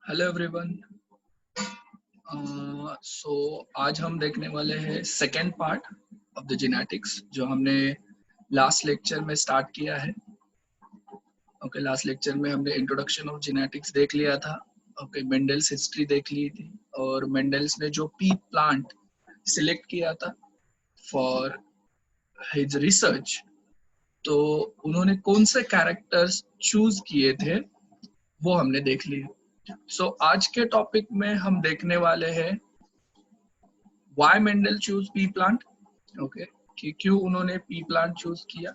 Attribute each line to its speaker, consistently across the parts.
Speaker 1: Hello everyone. सो आज हम देखने वाले हैं second part of the genetics जो हमने लास्ट लेक्चर में स्टार्ट किया है। ओके, लास्ट लेक्चर में हमने इंट्रोडक्शन ऑफ जेनेटिक्स देख लिया था। ओके, मेंडल्स हिस्ट्री देख ली थी और मेंडल्स ने जो पी प्लांट सिलेक्ट किया था फॉर हिज रिसर्च, तो उन्होंने कौन से कैरेक्टर्स चूज किए थे वो हमने देख लिए। सो आज के टॉपिक में हम देखने वाले हैं why Mendel choose P plant. Okay, कि क्यों उन्होंने पी प्लांट चूज किया।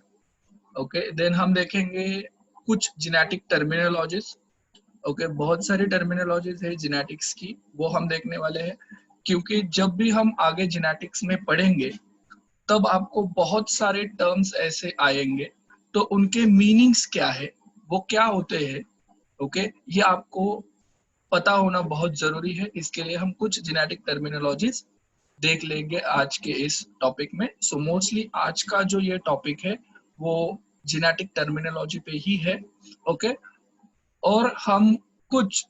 Speaker 1: ओके, देन हम देखेंगे कुछ जेनेटिक टर्मिनोलॉजीज। ओके, बहुत सारी टर्मिनोलॉजीज है जेनेटिक्स की, वो हम देखने वाले हैं, क्योंकि जब भी हम आगे जेनेटिक्स में पढ़ेंगे तब आपको बहुत सारे टर्म्स ऐसे आएंगे, तो उनके मीनिंग्स क्या है, वो क्या होते हैं। ओके, ये आपको पता होना बहुत जरूरी है। इसके लिए हम कुछ जेनेटिक टर्मिनोलॉजीज देख लेंगे आज के इस टॉपिक में। सो मोस्टली आज का जो ये टॉपिक है वो जेनेटिक टर्मिनोलॉजी पे ही है। ओके, और हम कुछ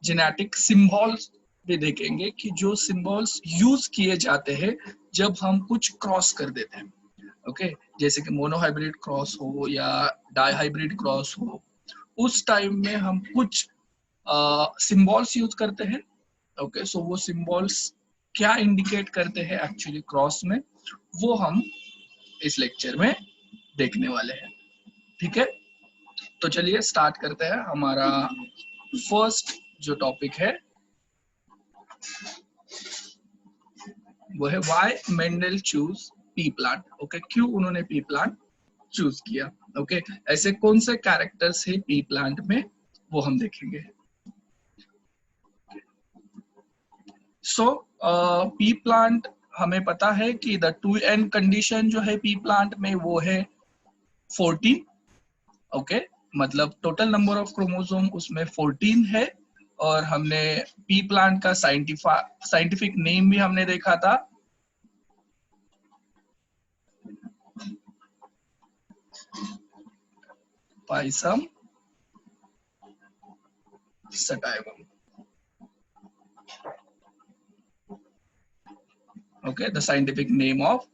Speaker 1: जेनेटिक सिंबल्स भी देखेंगे कि जो सिंबल्स यूज किए जाते हैं जब हम कुछ क्रॉस कर देते हैं। ओके, जैसे कि मोनोहाइब्रिड क्रॉस हो या डाइहाइब्रिड क्रॉस हो, उस टाइम में हम कुछ सिंबल्स यूज करते हैं। ओके, सो वो सिंबल्स क्या इंडिकेट करते हैं एक्चुअली क्रॉस में, वो हम इस लेक्चर में देखने वाले हैं। ठीक है, तो चलिए स्टार्ट करते हैं। हमारा फर्स्ट जो टॉपिक है वो है why Mendel choose P plant. Okay, क्यों उन्होंने पी प्लांट चूज किया। ओके, ऐसे कौन से कैरेक्टर्स है पी प्लांट में वो हम देखेंगे। सो पी प्लांट हमें पता है कि द 2n कंडीशन जो है पी प्लांट में वो है 14। ओके, मतलब टोटल नंबर ऑफ क्रोमोसोम उसमें 14 है। और हमने पी प्लांट का साइंटिफिक नेम भी हमने देखा था, Pisum sativum. Okay, the scientific name of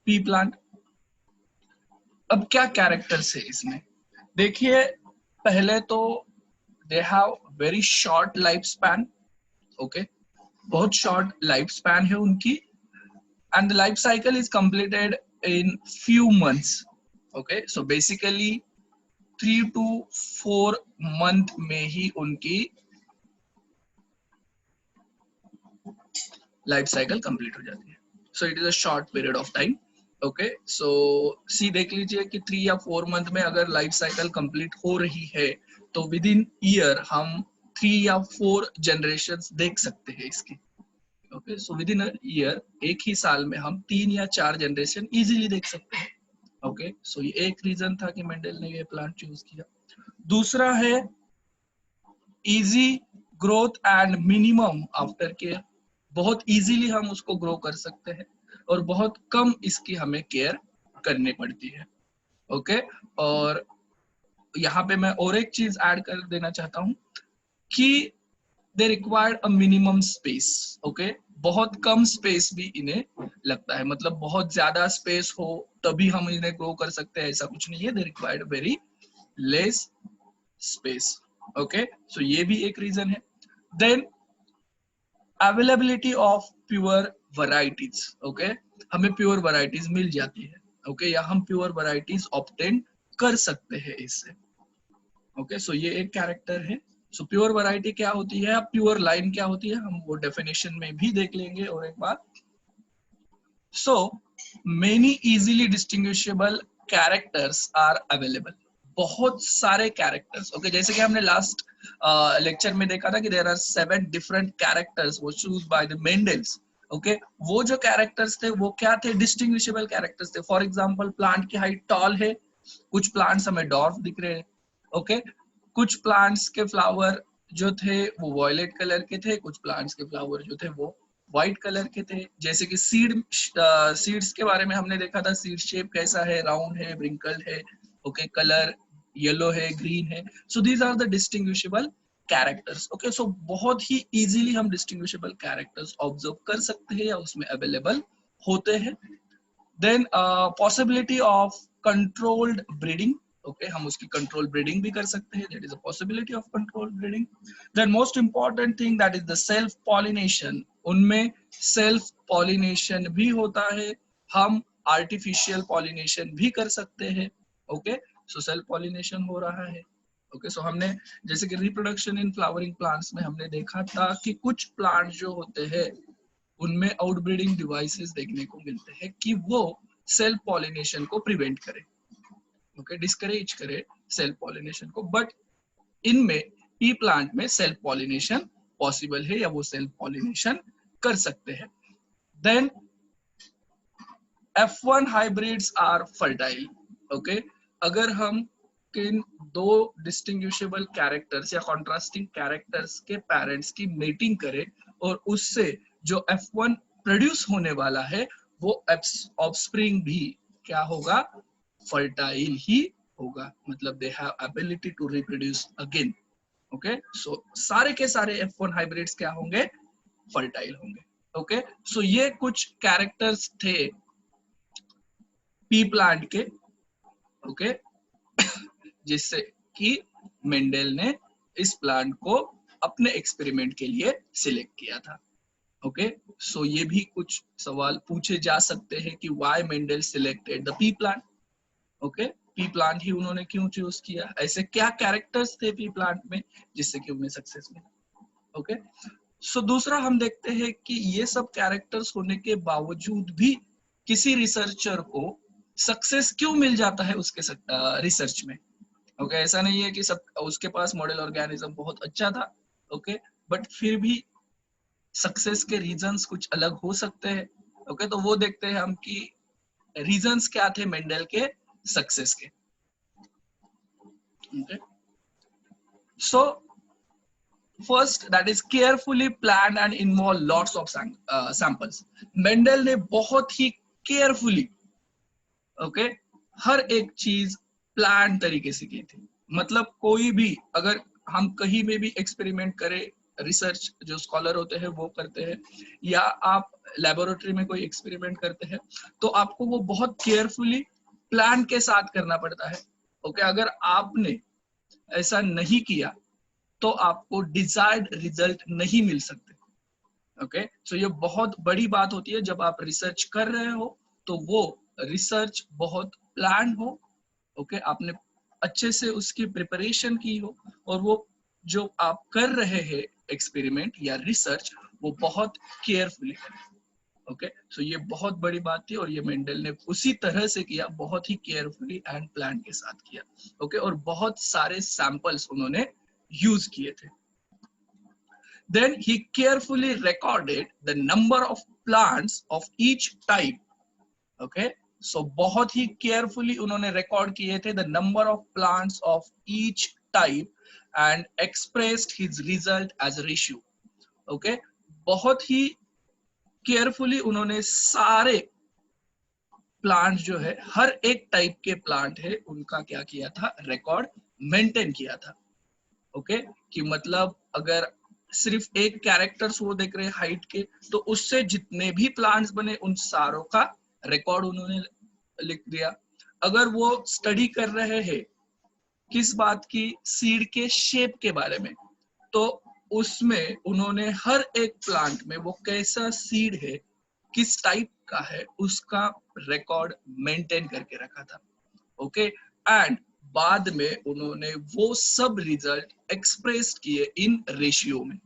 Speaker 1: P plant. अब क्या कैरेक्टर्स है इसमें, देखिए। पहले तो they have very short life span. Okay, बहुत शॉर्ट लाइफ स्पैन है उनकी, and the life cycle is completed in few months. Okay, so basically 3 to 4 month में ही उनकी लाइफ साइकिल कंप्लीट हो जाती है। So it is a short period of time. Okay, so see देख लीजिए कि 3 या 4 मंथ में अगर लाइफ साइकिल कंप्लीट हो रही है तो विद इन ईयर हम 3 या 4 जनरेशन देख सकते हैं इसकी। Okay, so with in year, एक ही साल में हम 3 या 4 जनरेशन इजीली देख सकते हैं। ओके, सो ये एक रीजन था कि मेंडल ने ये प्लांट चूज किया। दूसरा है easy growth and minimum after care. बहुत इजीली हम उसको ग्रो कर सकते हैं और बहुत कम इसकी हमें केयर करनी पड़ती है। ओके, और यहाँ पे मैं और एक चीज ऐड कर देना चाहता हूँ कि they required a minimum space. Okay, बहुत कम स्पेस भी इन्हें लगता है, मतलब बहुत ज्यादा स्पेस हो तभी हम इन्हें ग्रो कर सकते हैं, ऐसा कुछ नहीं है। They required very less space. Okay, so ये भी एक रीजन है। Then availability of pure varieties. Okay, हमें प्योर वैरायटीज मिल जाती है। ओके, या हम प्योर वैरायटीज ऑब्टेन कर सकते हैं इससे। ओके, सो ये एक कैरेक्टर है। सो प्योर वैरायटी क्या होती है, अब प्योर लाइन क्या होती है, हम वो डेफिनेशन में भी देख लेंगे और एक बार। So many easily distinguishable characters are available. बहुत सारे कैरेक्टर्स। ओके, जैसे कि हमने लास्ट लेक्चर में देखा था कि देयर आर 7 डिफरेंट कैरेक्टर्स वो choose by the Mendel's. Okay, वो जो कैरेक्टर्स थे वो क्या थे, डिस्टिंग्विशेबल कैरेक्टर्स थे। फॉर एग्जांपल, प्लांट की हाइट टॉल है, कुछ प्लांट्स हमें डॉर्फ दिख रहे हैं। ओके, कुछ प्लांट्स के फ्लावर जो थे वो वॉयलेट कलर के थे, कुछ प्लांट्स के फ्लावर जो थे वो व्हाइट कलर के थे। जैसे कि सीड्स के बारे में हमने देखा था, सीड शेप कैसा है, राउंड है, ब्रिंकल है। ओके, कलर येलो है, ग्रीन है। So these are the distinguishable characters. Okay, so बहुत ही इजीली हम डिस्टिंग्विशेबल कैरेक्टर्स ऑब्जर्व कर सकते हैं या उसमें अवेलेबल होते हैं। Then possibility of controlled breeding. Okay, हम उसकी कंट्रोल ब्रीडिंग भी कर सकते हैं, that is a possibility of control breeding. Then most important thing that is the self pollination, उनमें सेल्फ पॉलिनेशन भी होता है, हम आर्टिफिशियल पॉलिनेशन भी कर सकते हैं। ओके, सो सेल्फ पॉलिनेशन हो रहा है। ओके, सो हमने जैसे कि रिप्रोडक्शन इन फ्लावरिंग प्लांट्स में हमने देखा था कि कुछ प्लांट जो होते हैं उनमें आउटब्रीडिंग डिवाइसेस देखने को मिलते हैं कि वो सेल्फ पॉलिनेशन को प्रिवेंट करे, ओके, डिस्करेज करे सेल्फ पॉलिनेशन को। बट इनमें पी प्लांट में सेल्फ पॉलिनेशन पॉसिबल है या वो सेल्फ पॉलिनेशन कर सकते हैं। Then F1 hybrids are fertile. Okay, अगर हम किन दो डिस्टिंग्विशेबल कैरेक्टर्स या कॉन्ट्रास्टिंग कैरेक्टर्स के पेरेंट्स की मीटिंग करें और उससे जो F1 प्रोड्यूस होने वाला है वो ऑफस्प्रिंग भी क्या होगा, फर्टाइल ही होगा, मतलब they have ability to reproduce again. Okay, so सारे के सारे F1 हाइब्रिड्स क्या होंगे, फर्टाइल होंगे। ओके, सो ये कुछ कैरेक्टर्स थे पी प्लांट के, ओके, जिससे कि मेंडल ने इस प्लांट को अपने एक्सपेरिमेंट के लिए सिलेक्ट किया था। ओके, सो ये भी कुछ सवाल पूछे जा सकते हैं कि why Mendel selected the pea plant. Okay, pea plant ही उन्होंने क्यों चूज किया, ऐसे क्या कैरेक्टर्स थे पी प्लांट में जिससे कि उन्हें सक्सेस मिला। ओके, सो दूसरा हम देखते हैं कि ये सब कैरेक्टर्स होने के बावजूद भी किसी रिसर्चर को सक्सेस क्यों मिल जाता है उसके रिसर्च में। ओके, ऐसा नहीं है कि सब उसके पास मॉडल ऑर्गेनिज्म बहुत अच्छा था, ओके, बट फिर भी सक्सेस के रीजंस कुछ अलग हो सकते हैं। ओके, तो वो देखते हैं हम कि रीजंस क्या थे मेंडल के सक्सेस के। Okay, so first that is carefully plan and involve lots of samples. Mendel ने बहुत ही केयरफुली, ओके, हर एक चीज प्लान तरीके से की थी। मतलब कोई भी अगर हम कहीं में भी एक्सपेरिमेंट करें, रिसर्च जो स्कॉलर होते हैं वो करते हैं, या आप लेबोरेटरी में कोई एक्सपेरिमेंट करते हैं, तो आपको वो बहुत केयरफुली प्लान के साथ करना पड़ता है। ओके, अगर आपने ऐसा नहीं किया तो आपको डिजायर्ड रिजल्ट नहीं मिल सकते। ओके, सो ये बहुत बड़ी बात होती है जब आप रिसर्च कर रहे हो, तो वो रिसर्च बहुत प्लान हो, ओके, आपने अच्छे से उसकी प्रिपरेशन की हो, और वो जो आप कर रहे हैं एक्सपेरिमेंट या रिसर्च वो बहुत केयरफुली करें। ओके, सो ये बहुत बड़ी बात थी और ये मेंडल ने उसी तरह से किया, बहुत ही केयरफुली एंड प्लान के साथ किया। ओके, और बहुत सारे सैंपल्स उन्होंने यूज किए थे। Then he carefully recorded the number of plants of each type. Okay, so बहुत ही carefully उन्होंने record किए थे the number of plants of each type and expressed his result as a ratio. Okay, बहुत ही carefully उन्होंने सारे plant जो है, हर एक टाइप के प्लांट है उनका क्या किया था, रिकॉर्ड मेंटेन किया था। ओके, कि मतलब अगर सिर्फ एक कैरेक्टर्स वो देख रहे हैं हाइट के, तो उससे जितने भी प्लांट्स बने उन सारों का रिकॉर्ड उन्होंने लिख दिया। अगर वो स्टडी कर रहे हैं किस बात की, सीड के शेप के बारे में, तो उसमें उन्होंने हर एक प्लांट में वो कैसा सीड है, किस टाइप का है, उसका रिकॉर्ड मेंटेन करके रखा था। ओके, एंड बाद में उन्होंने वो सब रिजल्ट एक्सप्रेस किए इन रेशियो में।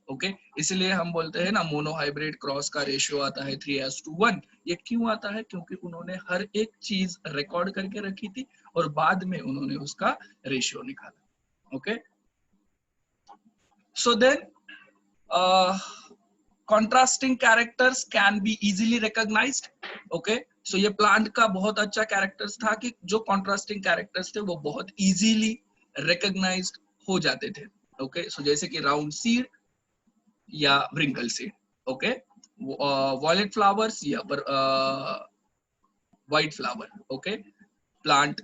Speaker 1: ओके, इसलिए हम बोलते हैं ना मोनोहाइब्रिड क्रॉस का रेशियो आता है 3:1। ये क्यों आता है, क्योंकि उन्होंने हर एक चीज रिकॉर्ड करके रखी थी और बाद में उन्होंने उसका रेशियो निकाला। Okay, so then contrasting characters can be easily recognized. Okay, so ये प्लांट का बहुत अच्छा कैरेक्टर्स था कि जो कॉन्ट्रास्टिंग कैरेक्टर्स थे वो बहुत इजीली रिकॉग्नाइज्ड हो जाते थे। ओके, सो जैसे कि राउंड सीड या wrinkle seed, okay, violet flowers या वाइट फ्लावर, ओके, प्लांट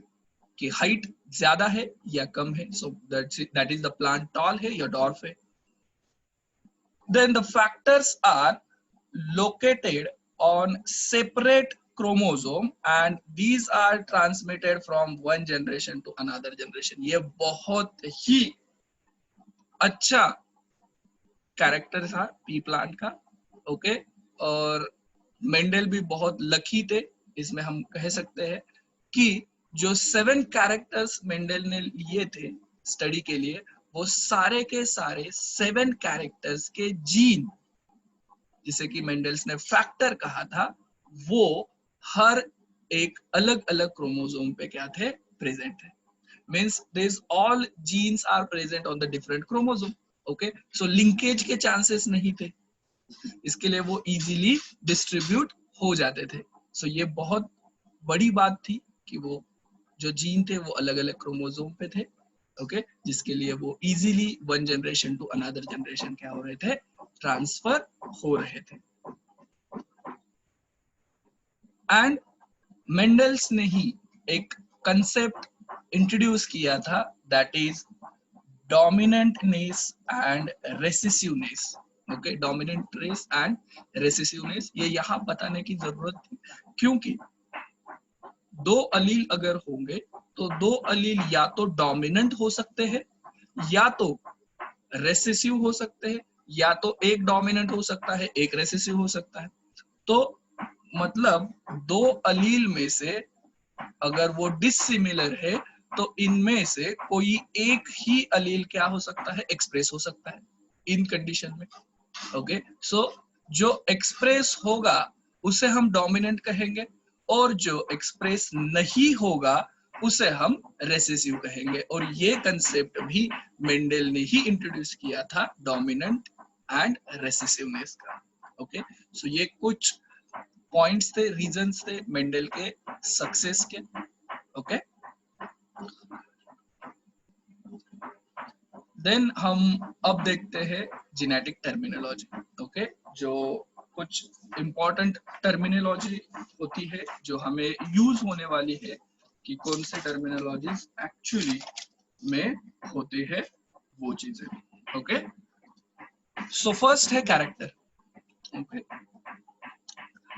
Speaker 1: कि हाइट ज्यादा है या कम है, so that is the plant tall है या डॉर्फ है. Then the factors are located on separate chromosome and these are transmitted from one generation to another generation. ये बहुत ही अच्छा कैरेक्टर था पी प्लांट का. ओके, और मेंडल भी बहुत लकी थे इसमें, हम कह सकते हैं कि जो 7 कैरेक्टर्स मेंडल ने लिए थे स्टडी के लिए, वो सारे के सारे 7 कैरेक्टर्स के जीन, जिसे कि मेंडल्स ने फैक्टर कहा था, वो हर एक अलग अलग क्रोमोसोम पे क्या थे, प्रेजेंट थे. Means this all genes are present on the different chromosome. Okay, so linkage के चांसेस नहीं थे, इसके लिए वो इजीली डिस्ट्रीब्यूट हो जाते थे. सो ये बहुत बड़ी बात थी कि वो जो जीन थे वो अलग अलग क्रोमोसोम पे थे. ओके, जिसके लिए वो easily one generation to another generation क्या हो रहे थे, ट्रांसफर हो रहे थे. एंड मेंडल्स ने ही एक कंसेप्ट इंट्रोड्यूस किया था, that is dominantness and recessiveness. Okay, dominance and recessiveness, ये यहाँ बताने की जरूरत थी क्योंकि 2 अलील अगर होंगे तो 2 अलील या तो डोमिनेंट हो सकते हैं या तो रेसेसिव हो सकते हैं, या तो एक डोमिनेंट हो सकता है एक रेसेसिव हो सकता है. तो मतलब 2 अलील में से अगर वो डिसिमिलर है तो इनमें से कोई एक ही अलील क्या हो सकता है, एक्सप्रेस हो सकता है इन कंडीशन में. ओके, सो जो एक्सप्रेस होगा उसे हम डोमिनेंट कहेंगे और जो एक्सप्रेस नहीं होगा उसे हम रेसेसिव कहेंगे. और ये कंसेप्ट भी मेंडल ने ही इंट्रोड्यूस किया था, डोमिनेंट एंड रेसेसिवनेस का. ओके, सो ये कुछ पॉइंट्स थे, रीजंस थे मेंडल के सक्सेस के. ओके, देन हम अब देखते हैं जेनेटिक टर्मिनोलॉजी. ओके, जो कुछ इंपॉर्टेंट टर्मिनोलॉजी होती है जो हमें यूज होने वाली है कि कौन से टर्मिनोलॉजीज एक्चुअली में होते हैं वो चीजें. ओके, सो फर्स्ट है कैरेक्टर. ओके,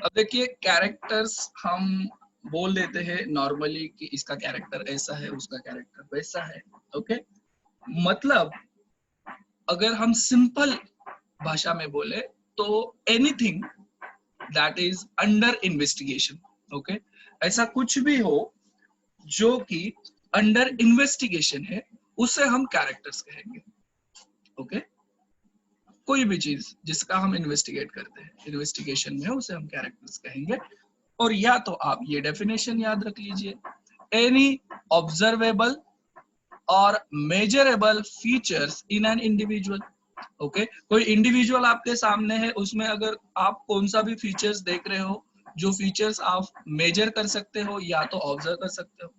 Speaker 1: अब देखिए कैरेक्टर्स हम बोल देते हैं नॉर्मली कि इसका कैरेक्टर ऐसा है उसका कैरेक्टर वैसा है. ओके, मतलब अगर हम सिंपल भाषा में बोले तो anything that is under investigation. Okay, ऐसा कुछ भी हो जो कि अंडर इन्वेस्टिगेशन है उसे हम कैरेक्टर्स कहेंगे. ओके, कोई भी चीज जिसका हम इन्वेस्टिगेट करते हैं, इन्वेस्टिगेशन में उसे हम कैरेक्टर्स कहेंगे. और या तो आप ये डेफिनेशन याद रख लीजिए, एनी ऑब्जर्वेबल और measurable features in an individual. Okay, कोई इंडिविजुअल आपके सामने है, उसमें अगर आप कौन सा भी फीचर्स देख रहे हो, जो फीचर्स आप मेजर कर सकते हो या तो ऑब्जर्व कर सकते हो.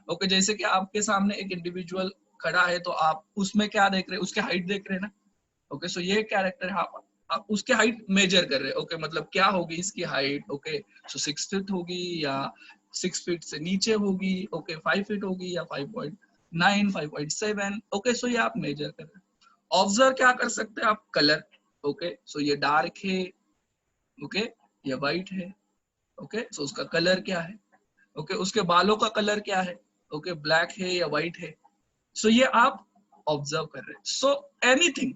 Speaker 1: ओके, जैसे कि आपके सामने एक इंडिविजुअल खड़ा है तो आप उसमें क्या देख रहे हैं, उसके हाइट देख रहे हैं ना. ओके, सो ये कैरेक्टर है, आप उसके हाइट मेजर कर रहे हैं. ओके, मतलब क्या होगी इसकी हाइट. ओके, सो 6 फीट होगी या 6 फीट से नीचे होगी. ओके, 5 फीट होगी या 5.9, 5.7. ओके, सो ये आप मेजर कर रहे हैं. ऑब्जर्व क्या कर सकते हैं आप, कलर. ओके, सो ये डार्क है, ओके, ये वाइट है. ओके, सो उसका कलर क्या है. ओके, उसके बालों का कलर क्या है. ओके, ब्लैक है या व्हाइट है. सो ये आप ऑब्जर्व कर रहे हैं. So anything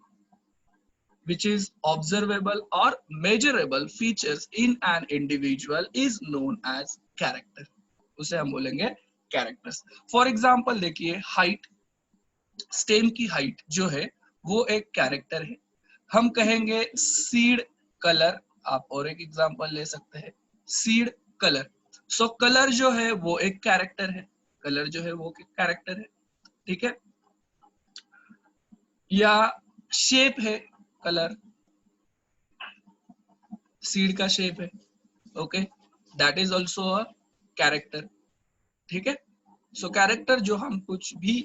Speaker 1: which is observable or measurable features in an individual is known as character. उसे हम बोलेंगे characters. For example देखिए, हाइट, स्टेम की हाइट जो है वो एक कैरेक्टर है. हम कहेंगे सीड कलर. आप और एक एग्जांपल ले सकते हैं, सीड कलर. सो कलर जो है वो एक कैरेक्टर है, कलर जो है वो एक कैरेक्टर है. ठीक है, या शेप है, कलर सीड का शेप है. Okay, that is also a character. ठीक है, सो कैरेक्टर जो हम कुछ भी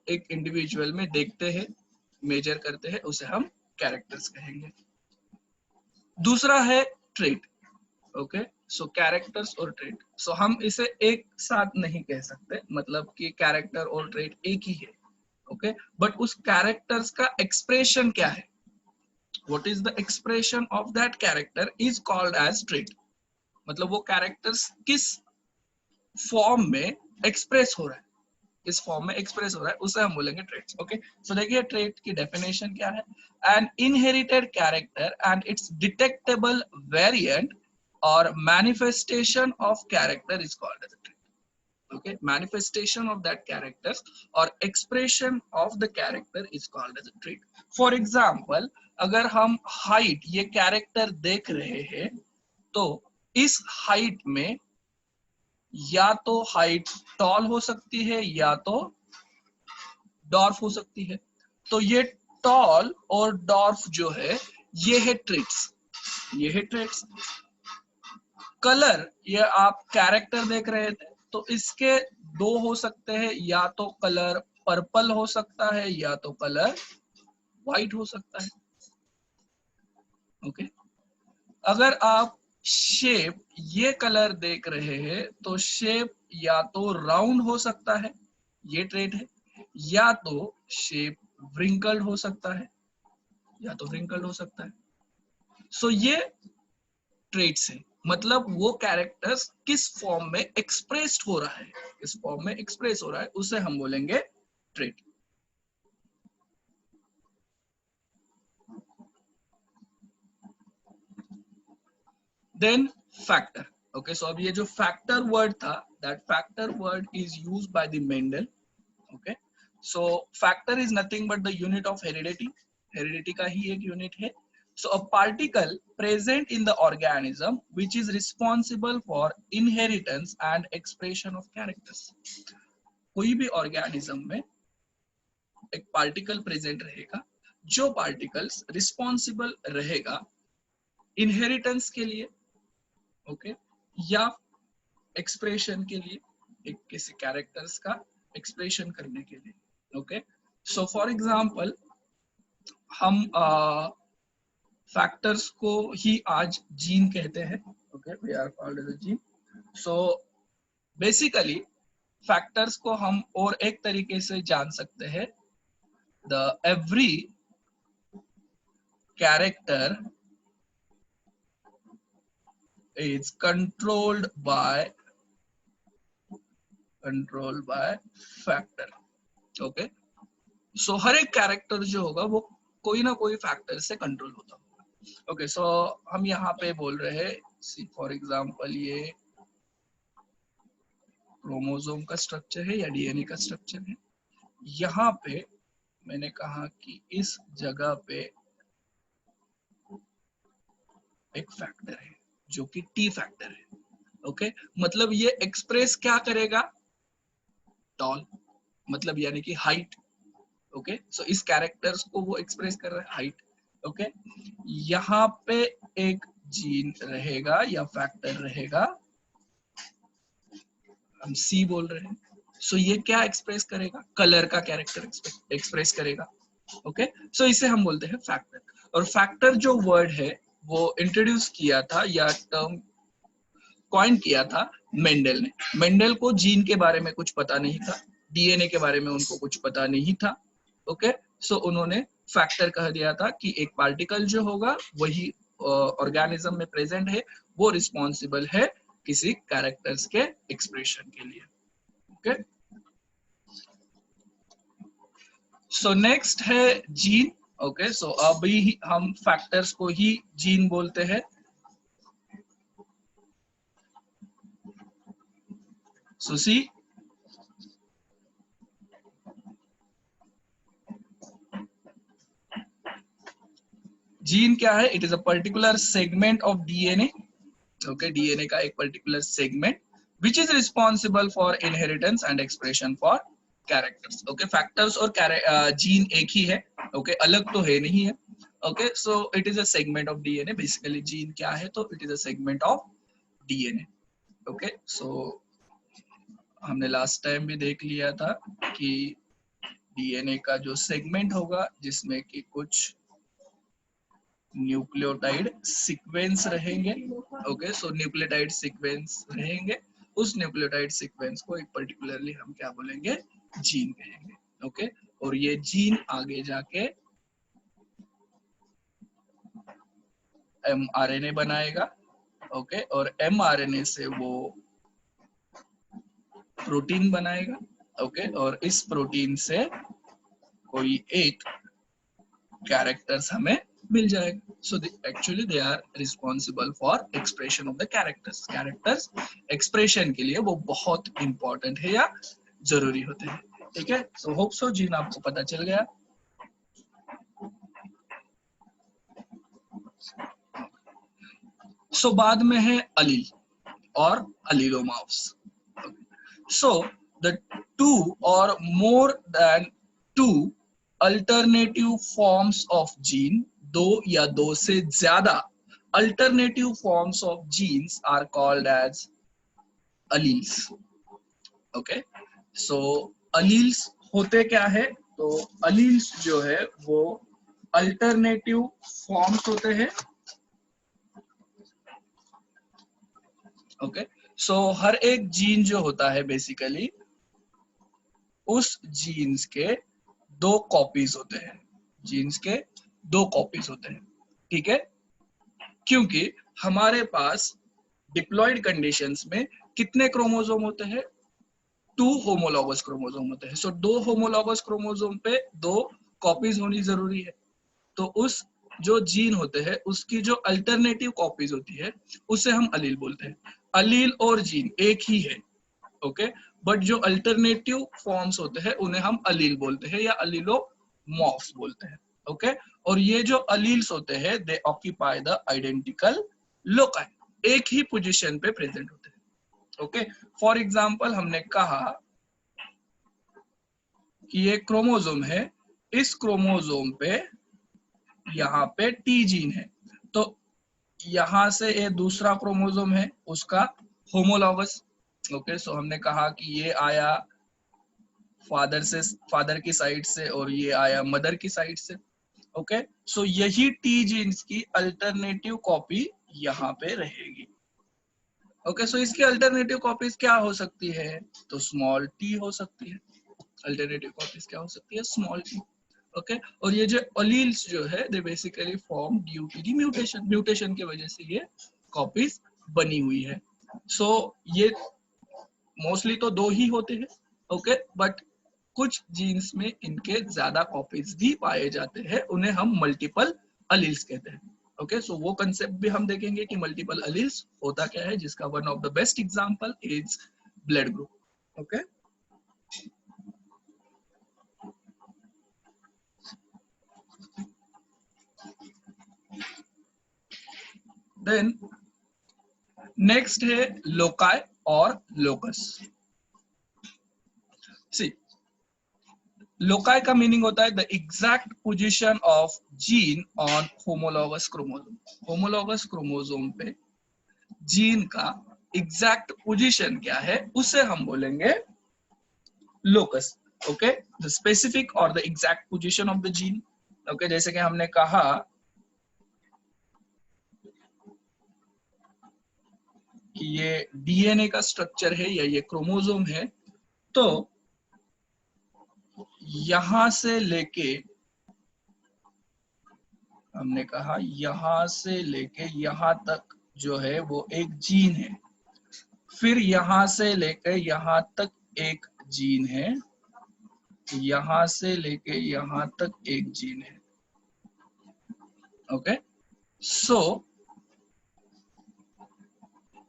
Speaker 1: एक इंडिविजुअल में देखते हैं, मेजर करते हैं, उसे हम कैरेक्टर्स कहेंगे. दूसरा है ट्रेट. ओके, सो कैरेक्टर्स और ट्रेट, सो हम इसे एक साथ नहीं कह सकते, मतलब कि कैरेक्टर और ट्रेट एक ही है, ओके, बट उस कैरेक्टर्स का एक्सप्रेशन क्या है, what is the expression of that character is called as trait, मतलब वो कैरेक्टर्स किस फॉर्म में एक्सप्रेस हो रहा है, इस फॉर्म में एक्सप्रेस हो रहा है, उसे हम बोलेंगे ट्रेट्स, ओके। सो देखिए ट्रेट की डेफिनेशन क्या है, an inherited character and its detectable variant और manifestation of character is called as a trait, okay, manifestation of that characters or expression of the character is called as a trait. For example, अगर हम height ये character देख रहे हैं, तो इस height में या तो height tall हो सकती है या तो dwarf हो सकती है, तो ये tall और dwarf जो है ये है traits, ये है traits। कलर, ये आप कैरेक्टर देख रहे थे, तो इसके दो हो सकते हैं, या तो कलर पर्पल हो सकता है या तो कलर व्हाइट हो सकता है, ओके। अगर आप शेप ये कलर देख रहे हैं, तो शेप या तो राउंड हो सकता है, ये ट्रेट है, या तो शेप व्रिंकल्ड हो सकता है, या तो व्रिंकल्ड हो सकता है। सो ये ट्रेट्स है, मतलब वो कैरेक्टर्स किस फॉर्म में एक्सप्रेस्ड हो रहा है, किस फॉर्म में एक्सप्रेस हो रहा है, उसे हम बोलेंगे ट्रेट। देन फैक्टर, ओके, सो अब ये जो फैक्टर वर्ड था, that factor word is used by the Mendel, okay. So factor is nothing but the unit of heredity, heredity का ही एक यूनिट है। So a particle present in the organism which is responsible for inheritance and expression of characters. कोई भी organism में एक particle present रहेगा, जो particles responsible रहेगा इनहेरिटेंस के लिए, ओके, या एक्सप्रेशन के लिए, एक किसी कैरेक्टर्स का एक्सप्रेशन करने के लिए, ओके। सो फॉर एग्जांपल हम फैक्टर्स को ही आज जीन कहते हैं, okay, we are called as a gene. So basically factors को हम और एक तरीके से जान सकते हैं, the every character is controlled by factor, okay. So हर एक कैरेक्टर जो होगा वो कोई ना कोई फैक्टर से कंट्रोल होता होगा, ओके। सो हम यहाँ पे बोल रहे हैं, सी फॉर एग्जांपल ये क्रोमोसोम का स्ट्रक्चर है या डीएनए का स्ट्रक्चर है, यहाँ पे मैंने कहा कि इस जगह पे एक फैक्टर है जो कि टी फैक्टर है, ओके। मतलब ये एक्सप्रेस क्या करेगा, टॉल, मतलब यानी कि हाइट, ओके। सो इस कैरेक्टर्स को वो एक्सप्रेस कर रहा है, हाइट, ओके। यहाँ पे एक जीन रहेगा या फैक्टर रहेगा, हम सी बोल रहे हैं। सो ये क्या एक्सप्रेस करेगा, कलर का कैरेक्टर एक्सप्रेस करेगा, ओके। सो इसे हम बोलते हैं फैक्टर। और फैक्टर जो वर्ड है वो इंट्रोड्यूस किया था या टर्म कॉइन किया था मेंडल ने। मेंडल को जीन के बारे में कुछ पता नहीं था, डीएनए के बारे में उनको कुछ पता नहीं था, ओके। सो उन्होंने फैक्टर कह दिया था कि एक पार्टिकल जो होगा वही ऑर्गेनिज्म में प्रेजेंट है, वो रिस्पॉन्सिबल है किसी कैरेक्टर्स के एक्सप्रेशन के लिए, ओके। सो नेक्स्ट है जीन, ओके। सो अभी हम फैक्टर्स को ही जीन बोलते हैं। सो सी जीन क्या है, it is a particular segment of DNA, okay, DNA का एक particular segment which is responsible for inheritance and expression for characters, okay. Factors और जीन एक ही है, ओके, अलग तो है नहीं है, okay. So it is a segment of DNA, basically gene क्या है, तो it is a segment of DNA, okay. So हमने लास्ट टाइम भी देख लिया था कि डीएनए का जो सेगमेंट होगा जिसमें कि कुछ न्यूक्लियोटाइड सीक्वेंस रहेंगे। ओके, सो न्यूक्लियोटाइड सीक्वेंस रहेंगे, उस न्यूक्लियोटाइड सीक्वेंस को एक पर्टिकुलरली हम क्या बोलेंगे, जीन कहेंगे। ओके, और ये जीन आगे जाके mRNA बनाएगा। ओके, और mRNA से वो प्रोटीन बनाएगा। ओके, और इस प्रोटीन से कोई एक कैरेक्टर्स हमें मिल जाएगा। So actually they are responsible for expression of the characters. Characters expression के लिए वो बहुत इंपॉर्टेंट है या जरूरी होते हैं। ठीक है, सो होप सो जीन आपको पता चल गया। सो बाद में है अलील और अलीलोमॉर्फ्स। सो द टू और more than two alternative forms of gene, दो या दो से ज्यादा alternative forms of genes are called as alleles. Okay, so alleles होते क्या है, तो अलील्स जो है वो अल्टरनेटिव फॉर्म्स होते हैं। ओके, सो हर एक जीन जो होता है बेसिकली उस जीन्स के दो कॉपीज होते हैं, जीन्स के दो कॉपीज होते हैं। ठीक है, क्योंकि हमारे पास डिप्लॉयड कंडीशंस में कितने क्रोमोसोम होते हैं, 2 होमोलॉगस क्रोमोसोम होते हैं। सो 2 होमोलॉगस क्रोमोसोम पे 2 कॉपीज होनी जरूरी है। तो उस जो जीन होते हैं उसकी जो अल्टरनेटिव कॉपीज होती है उसे हम अलील बोलते हैं। अलील और जीन एक ही है। ओके, बट जो अल्टरनेटिव फॉर्म्स होते हैं उन्हें हम अलील बोलते हैं या अलीलोमॉर्फ्स बोलते हैं। ओके, और ये जो अलील्स होते हैं दे ऑक्यूपाई द आइडेंटिकल लोकाई, एक ही पोजीशन पे प्रेजेंट होते हैं। ओके, फॉर एग्जांपल हमने कहा कि ये क्रोमोसोम है, इस क्रोमोसोम पे यहाँ पे टी जीन है, तो यहाँ से ये दूसरा क्रोमोसोम है उसका होमोलॉगस। ओके, सो हमने कहा कि ये आया फादर की साइड से और ये आया मदर की साइड से। ओके, सो यही टी जीन्स की अल्टरनेटिव कॉपी यहाँ पे रहेगी। ओके, सो इसकी अल्टरनेटिव कॉपीज क्या हो सकती है, तो स्मॉल टी हो सकती है। अल्टरनेटिव कॉपीज क्या हो सकती है, स्मॉल टी। ओके, और ये जो अलील्स जो है they basically form due to the mutation, mutation की वजह से ये कॉपीज बनी हुई है। सो ये मोस्टली तो दो ही होते हैं। ओके, बट कुछ जीन्स में इनके ज्यादा कॉपीज भी पाए जाते हैं, उन्हें हम मल्टीपल अलील्स कहते हैं। ओके, सो वो कंसेप्ट भी हम देखेंगे कि मल्टीपल अलील्स होता क्या है, जिसका one of the best example is blood group. Okay, then next है लोकाई और लोकस। सी, लोकाई का मीनिंग होता है the exact position of gene on homologous chromosome. Homologous chromosome पे जीन का एग्जैक्ट पोजीशन क्या है उसे हम बोलेंगे लोकस। ओके, द स्पेसिफिक और the exact position of the gene. Okay, जैसे कि हमने कहा कि ये डीएनए का स्ट्रक्चर है या ये क्रोमोसोम है, तो यहां से लेके हमने कहा यहां से लेके यहां तक जो है वो एक जीन है, फिर यहां से लेकर यहां तक एक जीन है, यहां से लेके यहां तक एक जीन है। ओके, सो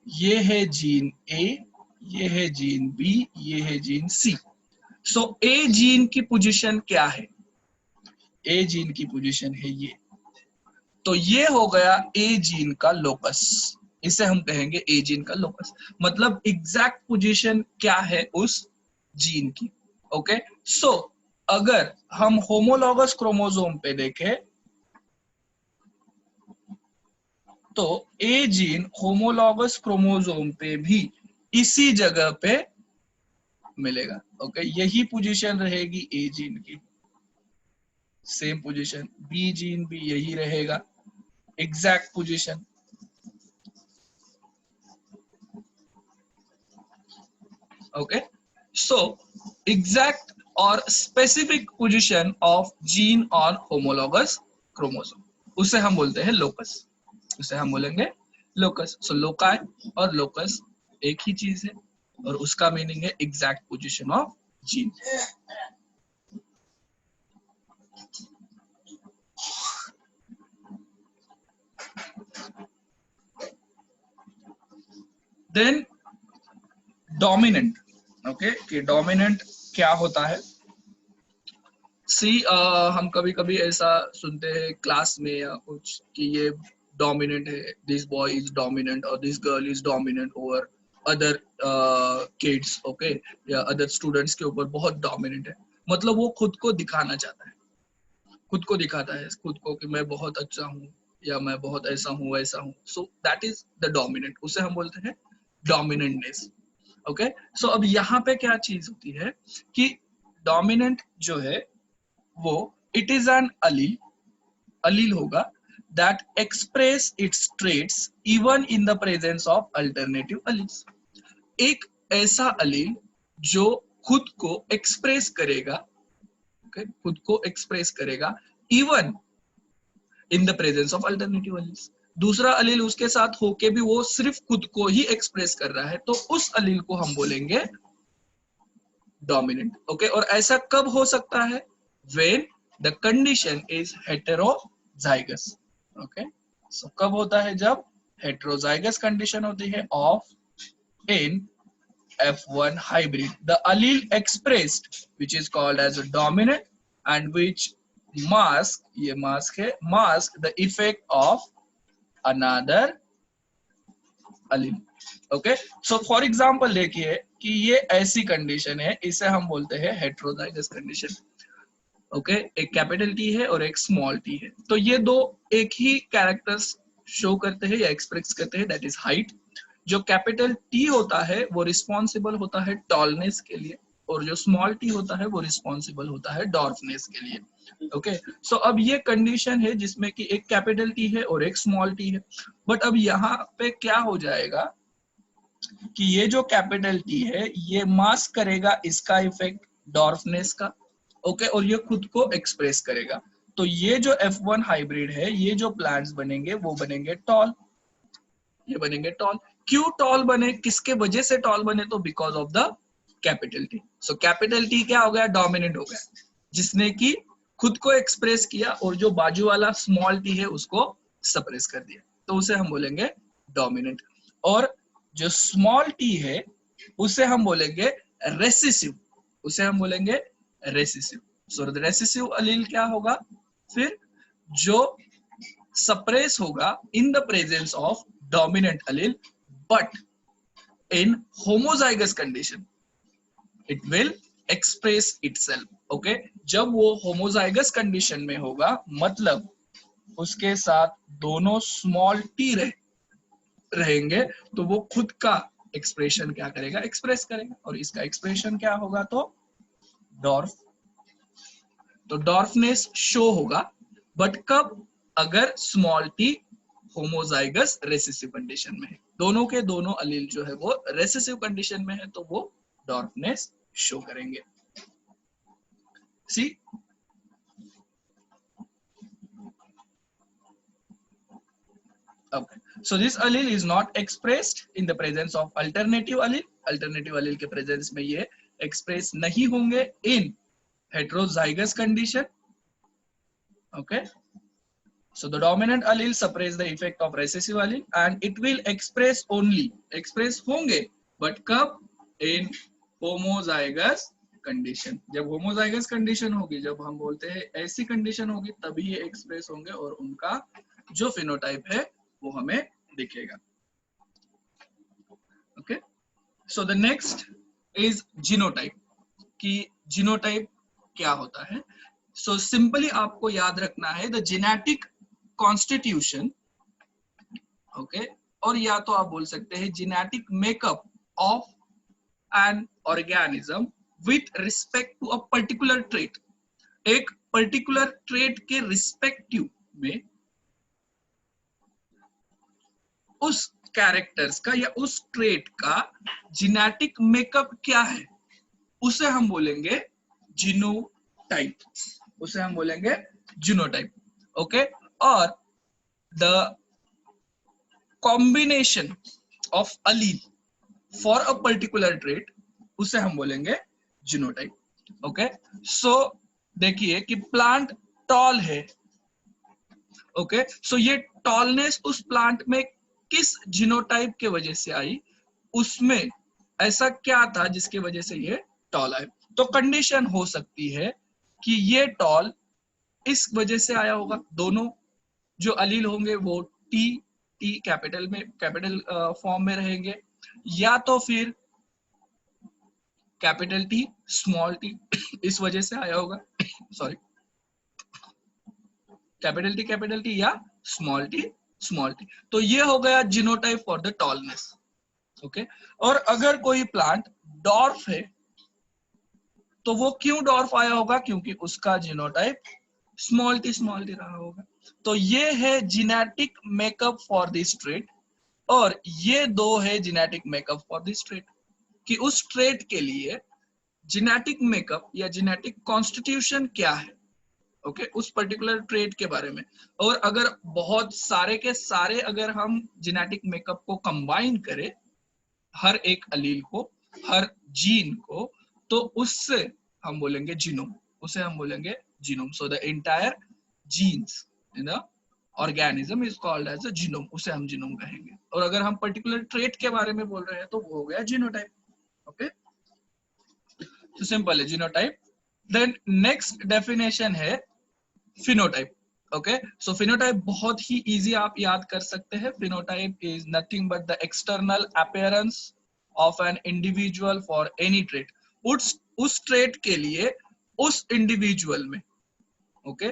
Speaker 1: ये है जीन ए, ये है जीन बी, ये है जीन सी। सो ए जीन की पोजीशन क्या है, ए जीन की पोजीशन है ये, तो ये हो गया ए जीन का लोकस, इसे हम कहेंगे ए जीन का लोकस, मतलब एग्जैक्ट पोजीशन क्या है उस जीन की। ओके, सो अगर हम होमोलॉगस क्रोमोसोम पे देखें तो ए जीन होमोलॉगस क्रोमोसोम पे भी इसी जगह पे मिलेगा। ओके, यही पोजीशन रहेगी ए जीन की, सेम पोजीशन। बी जीन भी यही रहेगा, exact position. Okay, so exact or specific position of gene on homologous chromosome, उसे हम बोलते हैं locus, उसे हम बोलेंगे locus. So loci और locus एक ही चीज है और उसका मीनिंग है exact position of gene. Then dominant. Okay कि डोमिनेंट क्या होता है. सी हम कभी कभी ऐसा सुनते हैं क्लास में या कुछ कि ये डोमिनेंट है, दिस बॉय इज डोमिनेंट और this girl is dominant over other kids, okay, या अदर स्टूडेंट्स के ऊपर बहुत डोमिनेंट है. मतलब वो खुद को दिखाना चाहता है, खुद को दिखाता है खुद को कि मैं बहुत अच्छा हूँ या मैं बहुत ऐसा हूँ वैसा हूँ. सो दैट इज द डोमिनेंट, उसे हम बोलते हैं डोमिनेंटनेस. ओके, सो अब यहाँ पे क्या चीज होती है कि डोमिनेंट जो है वो इट इज एन अलील, अलील होगा that express it's traits even in the presence of alternative alleles. एक ऐसा अलील जो खुद को एक्सप्रेस करेगा, okay, खुद को एक्सप्रेस करेगा even in the presence of alternative alleles. दूसरा अलील उसके साथ होके भी वो सिर्फ खुद को ही एक्सप्रेस कर रहा है, तो उस अलील को हम बोलेंगे डोमिनेंट. ओके, और ऐसा कब हो सकता है? When the condition is heterozygous. Okay, so कब होता है? जब हेटेरोजाइगस कंडीशन होती है of in F1 hybrid, the allele expressed which is called as a dominant and which mask, ये mask है, mask the effect of another allele. Okay, so for example देखिए कि ये ऐसी कंडीशन है, इसे हम बोलते हैं हेटेरोजाइगस कंडीशन. ओके, एक कैपिटल टी है और एक स्मॉल टी है, तो ये दो एक ही कैरेक्टर्स शो करते हैं या एक्सप्रेस करते हैं, दैट इज हाइट. जो कैपिटल टी होता है वो रिस्पॉन्सिबल होता है टॉलनेस के लिए और जो स्मॉल टी होता है वो रिस्पॉन्सिबल होता है डॉर्फनेस के लिए. ओके, सो अब ये कंडीशन है जिसमें कि एक कैपिटल टी है और एक स्मॉल टी है. बट अब यहाँ पे क्या हो जाएगा कि ये जो कैपिटल टी है ये मास्क करेगा इसका इफेक्ट डॉर्फनेस का. ओके, और ये खुद को एक्सप्रेस करेगा. तो ये जो F1 हाइब्रिड है, ये जो प्लांट्स बनेंगे वो बनेंगे टॉल, ये बनेंगे टॉल. क्यों टॉल बने, किसके वजह से टॉल बने? तो because of the capital T. So capital T क्या हो गया? डोमिनेंट हो गया, जिसने कि खुद को एक्सप्रेस किया और जो बाजू वाला स्मॉल टी है उसको सप्रेस कर दिया, तो उसे हम बोलेंगे डोमिनेंट. और जो स्मॉल टी है उसे हम बोलेंगे रेसेसिव, उसे हम बोलेंगे रेसेसिव. सो रेसेसिव अलील क्या होगा फिर? जो सप्रेस होगा in the presence of dominant allele, but in homozygous condition it will express itself. okay, जब वो homozygous condition में होगा मतलब उसके साथ दोनों small t रहेंगे, तो वो खुद का एक्सप्रेशन क्या करेगा? एक्सप्रेस करेगा. और इसका एक्सप्रेशन क्या होगा? तो डॉर्फ. तो डॉर्फनेस शो होगा, बट कब? अगर small T homozygous recessive condition में है. दोनों के दोनों अलील जो है वो रेसेसिव कंडीशन में है, तो वो डॉर्फनेस शो करेंगे. सी, okay, so this allele is not expressed in the presence of alternative allele. alternative allele के प्रेजेंस में ये एक्सप्रेस नहीं होंगे इन heterozygous condition. okay, so the dominant allele suppress the effect of recessive allele and it will express only, express होंगे, but कब? in homozygous condition. जब homozygous condition होगी, जब हम बोलते हैं ऐसी कंडीशन होगी, तभी ये एक्सप्रेस होंगे और उनका जो फिनोटाइप है वो हमें दिखेगा. Okay, so the next is genotype. कि जीनोटाइप क्या होता है? सो सिंपली आपको याद रखना है द जेनेटिक कॉन्स्टिट्यूशन, ओके, और या तो आप बोल सकते हैं genetic makeup of an organism with respect to a particular trait. एक पर्टिकुलर ट्रेट के रिस्पेक्टिव में उस कैरेक्टर्स का या उस ट्रेट का जेनेटिक मेकअप क्या है, उसे हम बोलेंगे जीनोटाइप, उसे हम बोलेंगे जीनोटाइप। ओके, और the combination of allele for a particular trait, उसे हम बोलेंगे जीनोटाइप। ओके, सो देखिए कि प्लांट टॉल है। ओके, सो ये टॉलनेस उस प्लांट में किस जीनोटाइप के वजह से आई, उसमें ऐसा क्या था जिसकी वजह से ये टॉल आए। तो कंडीशन हो सकती है कि ये टॉल इस वजह से आया होगा, दोनों जो अलील होंगे वो टी टी कैपिटल में, कैपिटल फॉर्म में रहेंगे, या तो फिर कैपिटल टी स्मॉल टी इस वजह से आया होगा सॉरी, कैपिटल टी या स्मॉल टी स्मॉल टी। तो ये हो गया genotype for the tallness. Okay, और अगर कोई प्लांट डॉर्फ है तो वो क्यों डॉर्फ आया होगा, क्योंकि उसका जीनोटाइप स्मॉल टी रहा होगा। तो ये है genetic makeup for this trait, और ये दो है genetic makeup for this trait, कि उस ट्रेट के लिए जेनेटिक मेकअप या जेनेटिक कॉन्स्टिट्यूशन क्या है। ओके, उस पर्टिकुलर ट्रेट के बारे में। और अगर बहुत सारे के सारे अगर हम जेनेटिक मेकअप को कंबाइन करें, हर एक अलील को, हर जीन को, तो उससे हम बोलेंगे जीनोम, उसे हम बोलेंगे genome. So the entire genes in the organism is called as a genome, उसे हम जीनोम कहेंगे। और अगर हम पर्टिकुलर ट्रेट के बारे में बोल रहे हैं तो वो हो गया जीनोटाइप। ओके, तो सिंपल है जीनोटाइप। देन नेक्स्ट डेफिनेशन है फिनोटाइप। ओके, सो फिनोटाइप बहुत ही इजी आप याद कर सकते हैं। Phenotype is nothing but the external appearance of an individual for any trait. उस ट्रेट के लिए उस इंडिविजुअल में ओके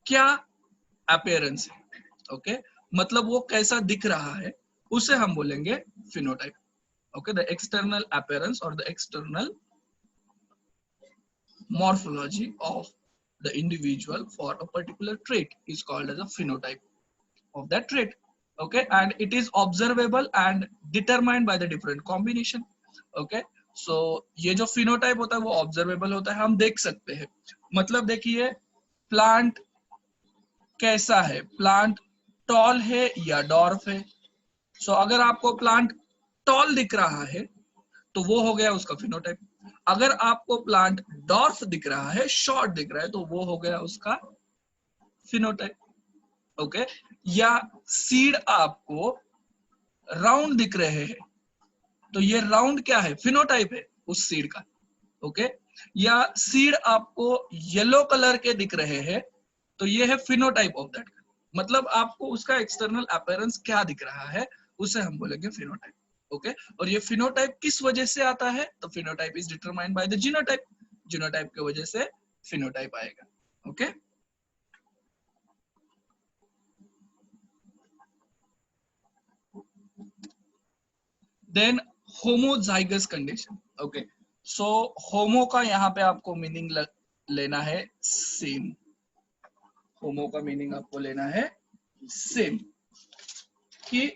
Speaker 1: क्या अपीयरेंस है, ओके मतलब वो कैसा दिख रहा है, उसे हम बोलेंगे phenotype. Okay, the external appearance और the external morphology of the individual for a particular trait is called as a phenotype of that trait. Okay, and it is observable and determined by the different combination. Okay, so ये जो phenotype होता है वो observable होता है, हम देख सकते हैं। मतलब देखिए प्लांट कैसा है, प्लांट टॉल है या डॉर्फ है। सो अगर आपको प्लांट टॉल दिख रहा है तो वो हो गया उसका फिनोटाइप। अगर आपको प्लांट डॉर्फ दिख रहा है, शॉर्ट दिख रहा है, तो वो हो गया उसका फिनोटाइप। ओके, या सीड आपको राउंड दिख रहे हैं तो ये राउंड क्या है, फिनोटाइप है उस सीड का। ओके, या सीड आपको येलो कलर के दिख रहे हैं तो ये है फिनोटाइप ऑफ दैट। मतलब आपको उसका एक्सटर्नल अपीयरेंस क्या दिख रहा है उसे हम बोलेंगे फिनोटाइप। ओके, और ये फिनोटाइप किस वजह से आता है, तो phenotype is determined by the genotype, genotype की वजह से फिनोटाइप आएगा। Okay, then homozygous condition. Okay, so homo का यहाँ पे आपको मीनिंग लेना है सेम, होमो का मीनिंग आपको लेना है सेम, कि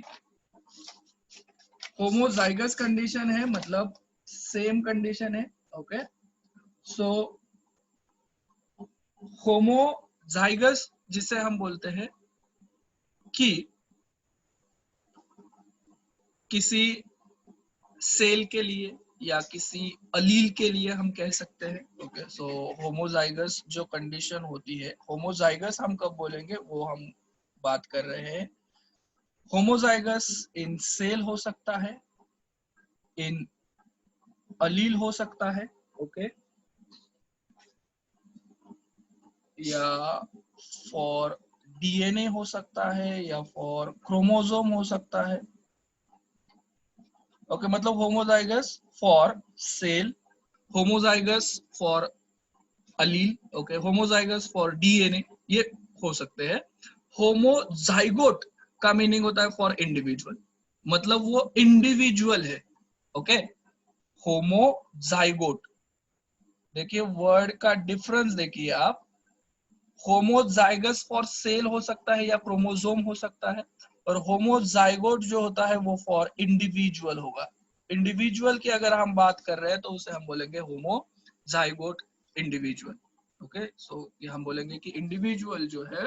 Speaker 1: होमोजाइगस कंडीशन है मतलब सेम कंडीशन है। ओके, सो होमोजाइगस जिसे हम बोलते हैं कि किसी सेल के लिए या किसी अलील के लिए हम कह सकते हैं। ओके, सो होमोजाइगस जो कंडीशन होती है, होमोजाइगस हम कब बोलेंगे वो हम बात कर रहे हैं। होमोजाइगस इन सेल हो सकता है, इन अलील हो सकता है। ओके, या फॉर डीएनए हो सकता है, या फॉर क्रोमोसोम हो सकता है। ओके, मतलब homozygous for cell, homozygous for allele, okay homozygous for DNA, ये हो सकते हैं। होमोजाइगोट का मीनिंग होता है फॉर इंडिविजुअल, मतलब वो इंडिविजुअल है। ओके, होमोजाइगोट, देखिए वर्ड का डिफरेंस देखिए आप, होमोजाइगस फॉर सेल हो सकता है या क्रोमोसोम हो सकता है, और होमोजाइगोट जो होता है वो फॉर इंडिविजुअल होगा। इंडिविजुअल की अगर हम बात कर रहे हैं तो उसे हम बोलेंगे होमोजाइगोट इंडिविजुअल। ओके, सो ये हम बोलेंगे कि इंडिविजुअल जो है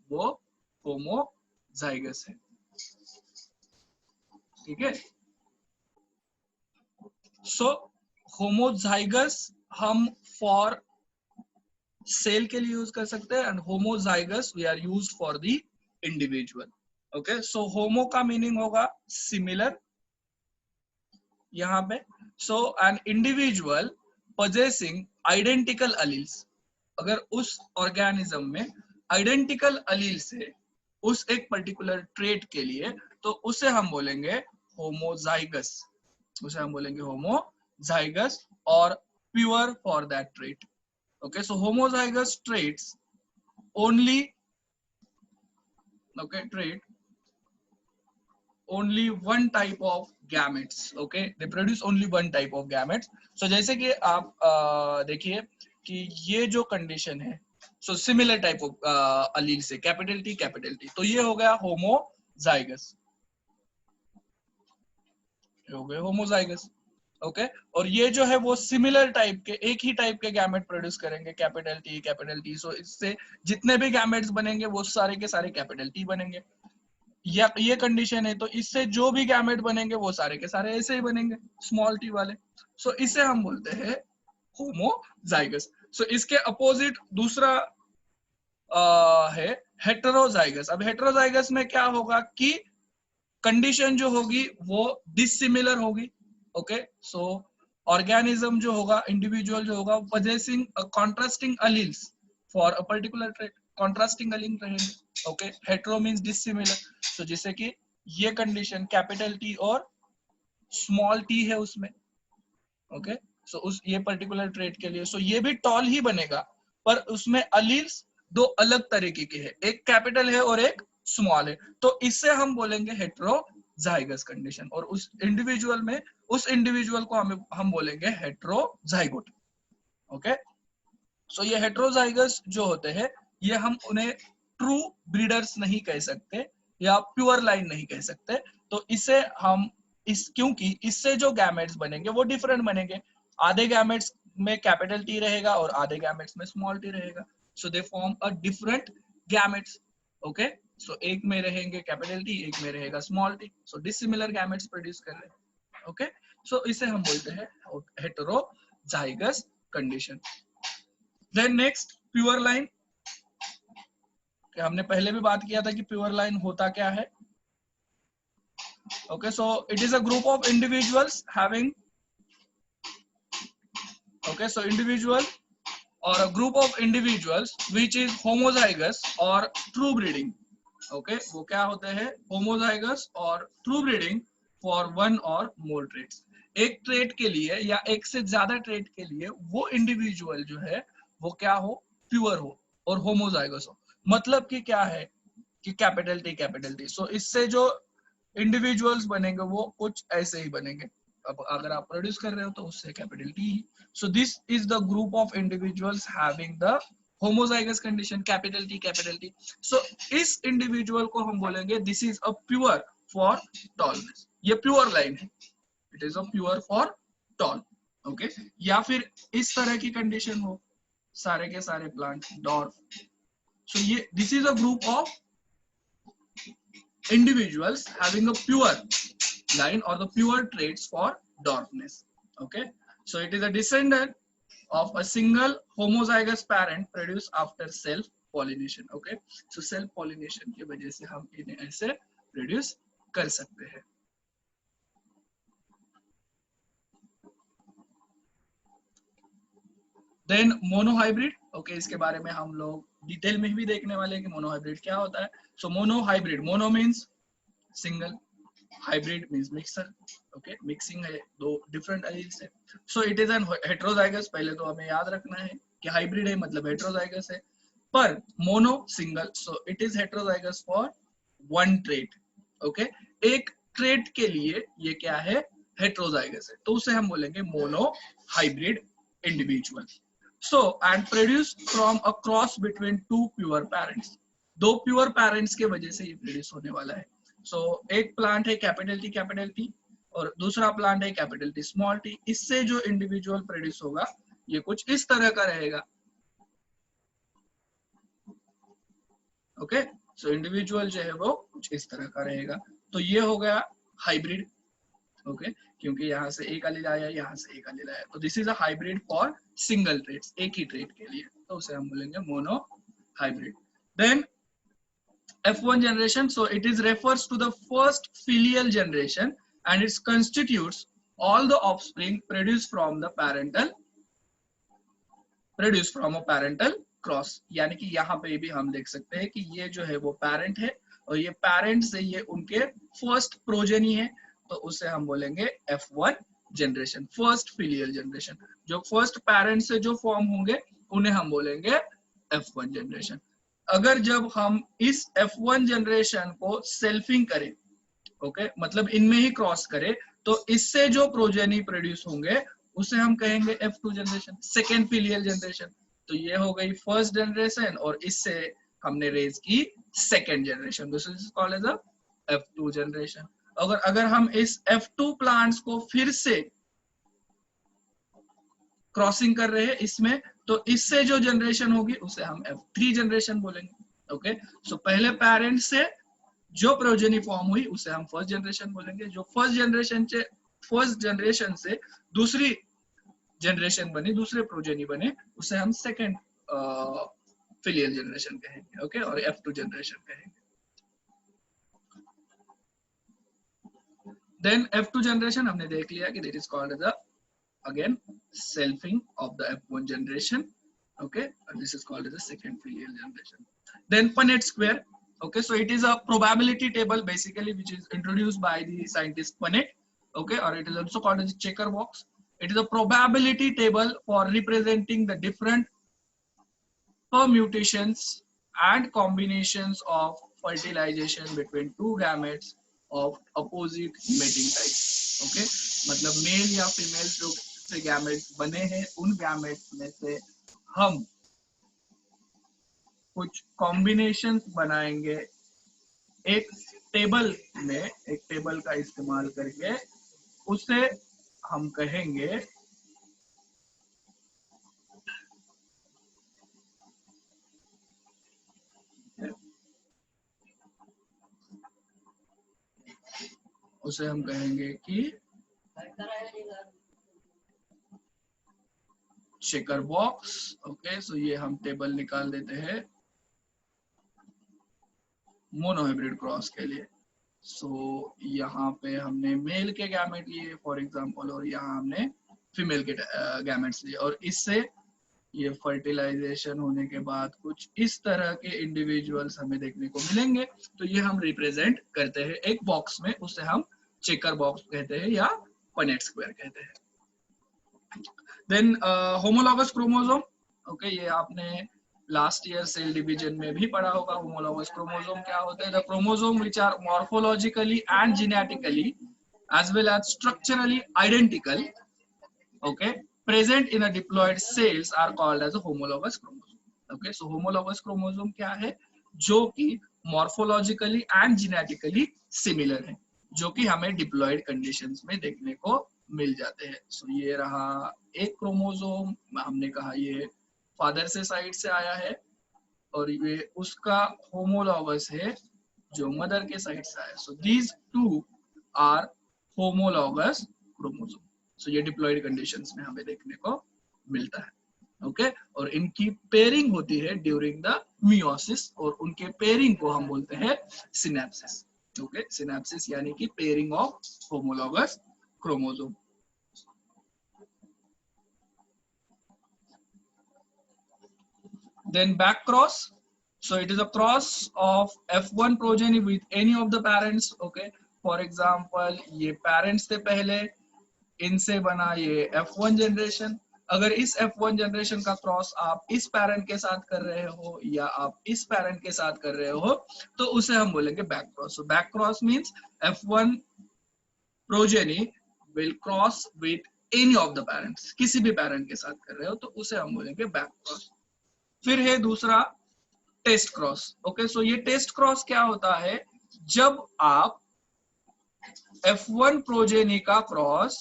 Speaker 1: वो होमोजाइगस है। ठीक है, सो होमोजाइगस हम फॉर सेल के लिए यूज कर सकते हैं and homozygous we are use for the individual. Okay, so homo का मीनिंग होगा सिमिलर यहाँ पे। So an individual possessing identical alleles, अगर उस ऑर्गेनिज्म में आइडेंटिकल अलील्स है उस एक पर्टिकुलर ट्रेट के लिए, तो उसे हम बोलेंगे होमोजाइगस, उसे हम बोलेंगे होमोजाइगस और pure for that trait. Okay, so homozygous traits only, okay, trait only one type of gametes, okay, they produce only one type of gametes। so जैसे कि आप देखिए कि ये जो कंडीशन है, so similar type of allele से capital T, तो ये हो गया होमोजाइगस, हो गए होमोजाइगस। ओके, और ये जो है वो सिमिलर टाइप के, एक ही टाइप के गैमेट प्रोड्यूस करेंगे, कैपिटल टी। सो इससे जितने भी गैमेट्स बनेंगे वो सारे के सारे कैपिटल टी बनेंगे। या ये कंडीशन है तो इससे जो भी गैमेट बनेंगे वो सारे के सारे ऐसे ही बनेंगे, स्मॉल टी वाले। सो इसे हम बोलते हैं होमोजाइगस। सो इसके अपोजिट दूसरा है हेटेरोजाइगस। अब हेटेरोजाइगस में क्या होगा कि कंडीशन जो होगी वो डिसिमिलर होगी। ओके, सो ऑर्गेनिज्म जो होगा, इंडिविजुअल जो होगा, possessing a contrasting alleles for a particular trait, contrasting allele रहेंगे। ओके, हेटेरो मींस डिसिमिलर, तो जैसे कि ये कंडीशन कैपिटल टी और स्मॉल टी है उसमें। ओके, सो उस ये पर्टिकुलर ट्रेट के लिए, सो ये भी टॉल ही बनेगा, पर उसमें अलील्स दो अलग तरीके के हैं, एक कैपिटल है और एक स्मॉल है, तो इससे हम बोलेंगे हेटेरोजाइगस कंडीशन। और उस इंडिविजुअल में, उस इंडिविजुअल को हम बोलेंगे हेटेरोजाइगोट। ओके, सो ये हेटेरोजाइगस जो होते हैं ये हम उन्हें ट्रू ब्रीडर्स नहीं कह सकते या प्योर लाइन नहीं कह सकते, तो इसे हम क्योंकि इससे जो गैमेट्स बनेंगे वो डिफरेंट बनेंगे, आधे गैमेट्स में कैपिटल टी रहेगा और आधे गैमेट्स में स्मॉल टी रहेगा, so they form a different gametes. Okay, so एक में रहेंगे कैपिटल टी, एक में रहेगा small T, so dissimilar gametes produce कर रहे हैं। ओके, सो इसे हम बोलते हैं heterozygous condition. Then next pure line, हमने पहले भी बात किया था कि प्योर लाइन होता क्या है। Okay, so it is a group of individuals having, okay, so individual or a group of individuals which is homozygous or true breeding। okay, वो क्या होते हैं, homozygous और true breeding for one or more traits। एक trait के लिए या एक से ज्यादा ट्रेट के लिए वो इंडिविजुअल जो है वो क्या हो, प्योर हो और होमोजाइगस हो। मतलब कि क्या है कि कैपिटल टी, सो इससे जो इंडिविजुअल्स बनेंगे वो कुछ ऐसे ही बनेंगे। अब अगर आप प्रोड्यूस कर रहे हो तो उससे कैपिटल टी ही। So this is the group of individuals having the homozygous condition capital T. So इस इंडिविजुअल को हम बोलेंगे this is a pure for tallness, ये प्योर लाइन है, it is a pure for tall. Okay, या फिर इस तरह की कंडीशन हो, सारे के सारे प्लांट डॉर्फ, सो ये this is a group of individuals having a pure line or the pure traits for dwarfness। Okay, so it is a descendant of a single homozygous parent produced after self pollination। Okay, so self pollination की वजह से हम इन्हें ऐसे produce कर सकते हैं। Then monohybrid, okay, इसके बारे में हम लोग डिटेल में भी देखने वाले हैं कि मोनोहाइब्रिड क्या होता है। So monohybrid, mono means single, hybrid means mixer. Okay, mixing है दो डिफरेंट एलील्स है। So it is an heterozygous, पहले तो हमें याद रखना है कि हाइब्रिड है मतलब हेटेरोजाइगस है, पर mono single, so it is heterozygous for one trait. Okay, एक ट्रेट के लिए ये क्या है, हेटेरोजाइगस है, तो उसे हम बोलेंगे mono hybrid individual. So and produced from a cross between two pure parents, दो प्योर पेरेंट्स के वजह से ये प्रोड्यूस होने वाला है। सो एक प्लांट है कैपिटल टी और दूसरा प्लांट है कैपिटल टी स्मॉल टी। इससे जो इंडिविजुअल प्रोड्यूस होगा ये कुछ इस तरह का रहेगा। ओके, सो इंडिविजुअल जो है वो कुछ इस तरह का रहेगा। तो ये हो गया हाइब्रिड। ओके, क्योंकि यहाँ से एक एलील आया, यहाँ से एक एलील आया, तो this is a hybrid for single traits, एक ही ट्रेड के लिए, तो उसे हम बोलेंगे monohybrid. Then F1 generation, so it is refers to the first filial generation and it constitutes all the offspring produced from a parental cross. यानी कि यहाँ पे भी हम देख सकते हैं कि ये जो है वो पेरेंट है और ये पेरेंट से ये उनके फर्स्ट प्रोजेनी है, तो उसे हम बोलेंगे F1 generation, first filial generation. जो फर्स्ट पेरेंट से जो फॉर्म होंगे उन्हें हम बोलेंगे F1 जनरेशन। अगर जब हम इस F1 जनरेशन को सेल्फिंग करें, ओके, मतलब इनमें ही क्रॉस करें, तो इससे जो प्रोजेनी प्रोड्यूस होंगे उसे हम कहेंगे F2 generation, second filial generation. तो ये हो गई फर्स्ट जनरेशन और इससे हमने रेज की second generation, this is called as a F2 generation. अगर हम इस F2 प्लांट्स को फिर से क्रॉसिंग कर रहे हैं इसमें, तो इससे जो जनरेशन होगी उसे हम F3 जनरेशन बोलेंगे। ओके, सो पहले पेरेंट से जो प्रोजेनी फॉर्म हुई उसे हम फर्स्ट जनरेशन बोलेंगे। जो फर्स्ट जनरेशन से दूसरी जनरेशन बनी, दूसरे प्रोजेनी बने, उसे हम सेकेंड फिलियल जनरेशन कहेंगे। ओके, और F2 जनरेशन कहेंगे। देन F2 जनरेशन हमने देख लिया कि that is called as again selfing of the F1 generation. Okay, and this is called as the second filial generation. Then Punnett square. Okay, so it is a probability table basically which is introduced by the scientist Punnett. Okay, or it is also called as a checker box. It is a probability table for representing the different permutations and combinations of fertilization between two gametes of opposite mating type. Okay, मतलब mail या female जो से gametes बने हैं उन gametes में से हम कुछ कॉम्बिनेशंस बनाएंगे एक टेबल में, एक टेबल का इस्तेमाल करके, उसे हम कहेंगे कि चेकर बॉक्स। ओके, सो ये हम टेबल निकाल देते हैं मोनोहाइब्रिड क्रॉस के लिए। सो यहाँ पे हमने मेल के गैमेट लिए फॉर एग्जांपल, और यहाँ हमने फीमेल के गैमेट्स लिए, और इससे ये फर्टिलाइजेशन होने के बाद कुछ इस तरह के इंडिविजुअल्स हमें देखने को मिलेंगे। तो ये हम रिप्रेजेंट करते हैं एक बॉक्स में, उसे हम चेकर बॉक्स कहते हैं या पनेट स्क्वायर कहते हैं। Then homologous chromosome. ओके, ये आपने लास्ट ईयर सेल डिवीजन में भी पढ़ा होगा। होमोलॉगस क्रोमोसोम क्या होते हैं? The chromosome which are morphologically and genetically as well as structurally identical, okay, present in a diploid cells are called as a homologous chromosome. Okay, so homologous chromosome क्या है? जो कि morphologically and genetically similar है, जो कि हमें diploid conditions में देखने को मिल जाते हैं। सो ये रहा एक क्रोमोसोम, हमने कहा ये फादर से साइड से आया है, और ये उसका होमोलॉगस है जो मदर के साइड से आया। So these two are homologous chromosome. So ये डिप्लॉयड कंडीशंस में हमें देखने को मिलता है। ओके, और इनकी पेयरिंग होती है ड्यूरिंग द मियोसिस, और उनके पेयरिंग को हम बोलते हैं सिनेप्सिस। ओके, सिनेप्सिस यानी कि pairing of homologous chromosome. Then back cross, so it is a cross of F1 progeny with any of the parents. Okay, for example ये parents से पहले इनसे बना ये F1 जनरेशन। अगर इस F1 जनरेशन का क्रॉस आप इस पैरेंट के साथ कर रहे हो या आप इस पैरेंट के साथ कर रहे हो, तो उसे हम बोलेंगे back cross. So back cross means F1 progeny will cross with any of the parents, किसी भी पैरेंट के साथ कर रहे हो तो उसे हम बोलेंगे बैक क्रॉस। फिर है दूसरा टेस्ट क्रॉस। ओके, सो ये टेस्ट क्रॉस क्या होता है? जब आप F1 प्रोजेनी का क्रॉस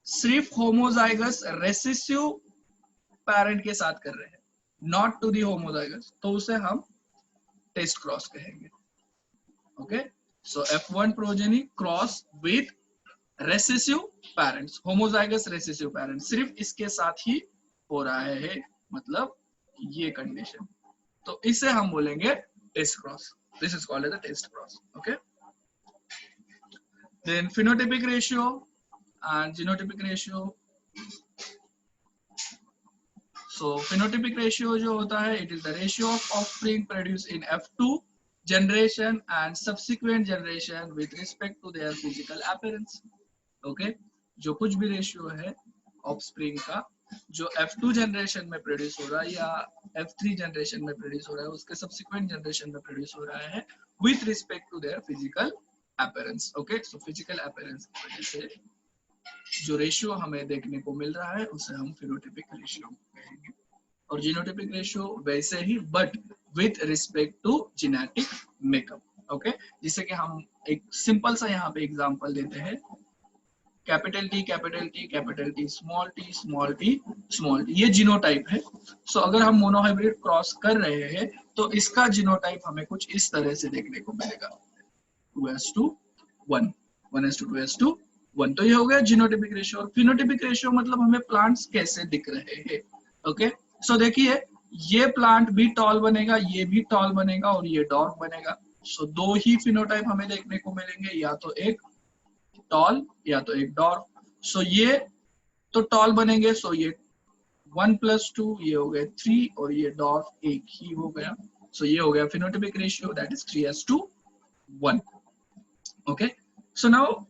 Speaker 1: सिर्फ होमोजाइगस रेसेसिव पैरेंट के साथ कर रहे हैं, नॉट टू दी होमोजाइगस, तो उसे हम टेस्ट क्रॉस कहेंगे। Okay, so F1 progeny cross with recessive parents, homozygous recessive parents, सिर्फ इसके साथ ही हो रहा है, मतलब ये कंडीशन, तो इसे हम बोलेंगे test cross. This is called as the test cross. Okay, then phenotypic ratio and genotypic ratio. So phenotypic ratio जो होता है, it is the ratio of offspring produced in F2 generation and subsequent generation with respect to their physical appearance. Okay, जो कुछ भी ratio है offspring का जो F2 generation में प्रोड्यूस हो रहा है या F3 जनरेशन में प्रोड्यूस हो रहा है, उसके सब्सिक्वेंट जनरेशन में प्रोड्यूस हो रहा है with respect to their physical appearance. Okay, so physical appearance की वजह से जो रेशियो हमें देखने को मिल रहा है उसे हम फिनोटाइपिक रेशियो कहेंगे, और जीनोटाइपिक रेशियो वैसे ही but with respect to genetic makeup. Okay, जिससे कि हम एक सिंपल सा यहाँ पे एग्जांपल देते हैं, capital T capital T capital T small T small T small T, ये जीनोटाइप है। सो अगर हम मोनोहाइब्रिड क्रॉस कर रहे हैं तो इसका जीनोटाइप हमें कुछ इस तरह से देखने को मिलेगा, 2:1, 1:2:1, तो ये हो गया जीनोटाइपिक रेशियो। और फिनोटाइपिक रेशियो मतलब हमें प्लांट्स कैसे दिख रहे हैं। ओके, सो देखिए ये प्लांट भी टॉल बनेगा, ये भी टॉल बनेगा और ये डॉर्फ बनेगा। सो दो ही फिनोटाइप हमें देखने को मिलेंगे, या तो एक टॉल या तो एक डॉर्फ। सो ये तो टॉल बनेंगे, सो ये 1+2, ये हो गया 3 और ये डॉर्फ एक ही हो गया। सो ये हो गया phenotypic ratio, that is 3:1। Okay, so now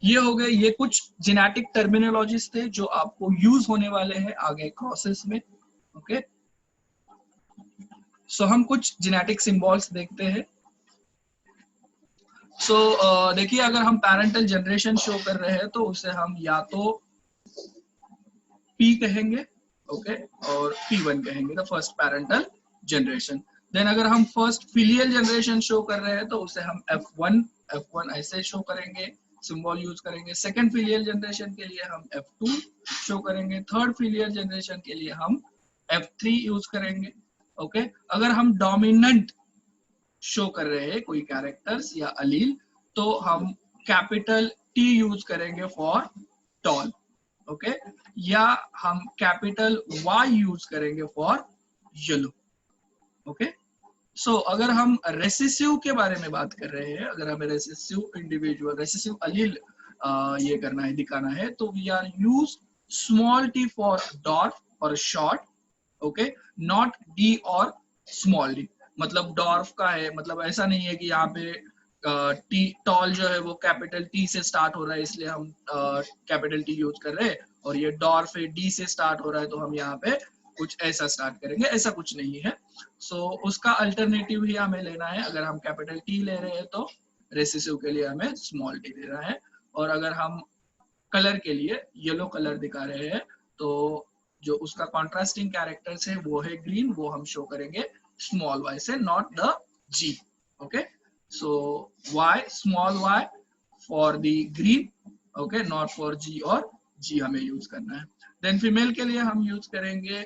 Speaker 1: ये हो गए, ये कुछ जेनेटिक टर्मिनोलॉजीज थे जो आपको यूज होने वाले हैं आगे क्रॉसेस में। ओके, सो हम कुछ जेनेटिक सिंबल्स देखते हैं। सो देखिए अगर हम पैरेंटल जनरेशन शो कर रहे हैं तो उसे हम या तो P कहेंगे, ओके, और P1 कहेंगे, the first parental generation. Then अगर हम फर्स्ट फिलियल जनरेशन शो कर रहे हैं तो उसे हम F1 ऐसे शो करेंगे, सिंबल यूज करेंगे। सेकंड फिलियल जनरेशन के लिए हम F2 शो करेंगे, थर्ड फिलियल जनरेशन के लिए हम F3 यूज करेंगे। ओके, अगर हम डोमिनेंट शो कर रहे हैं कोई कैरेक्टर्स या अलील तो हम कैपिटल T यूज करेंगे फॉर टॉल। ओके, या हम कैपिटल Y यूज करेंगे फॉर येलो। ओके, सो अगर हम रेसेसिव के बारे में बात कर रहे हैं, अगर हमें रेसेसिव इंडिविजुअल रेसेसिव अलील ये करना है, दिखाना है, तो we are use small t for dwarf और शॉर्ट। ओके, नॉट D और स्मॉल d, मतलब डॉर्फ का है, मतलब ऐसा नहीं है कि यहाँ पे टी टॉल जो है वो कैपिटल T से स्टार्ट हो रहा है इसलिए हम कैपिटल T यूज कर रहे हैं, और ये डॉर्फ है D से स्टार्ट हो रहा है तो हम यहाँ पे कुछ ऐसा स्टार्ट करेंगे, ऐसा कुछ नहीं है। सो उसका अल्टरनेटिव ही हमें लेना है। अगर हम कैपिटल T ले रहे हैं तो रेसेसिव के लिए हमें स्मॉल t लेना है, और अगर हम कलर के लिए येलो कलर दिखा रहे हैं तो जो उसका कॉन्ट्रास्टिंग कैरेक्टर्स है वो है ग्रीन, वो हम शो करेंगे स्मॉल y से, not the G। Okay, so y small y for the green, okay, not for G, और G हमें यूज करना है। देन फीमेल के लिए हम यूज करेंगे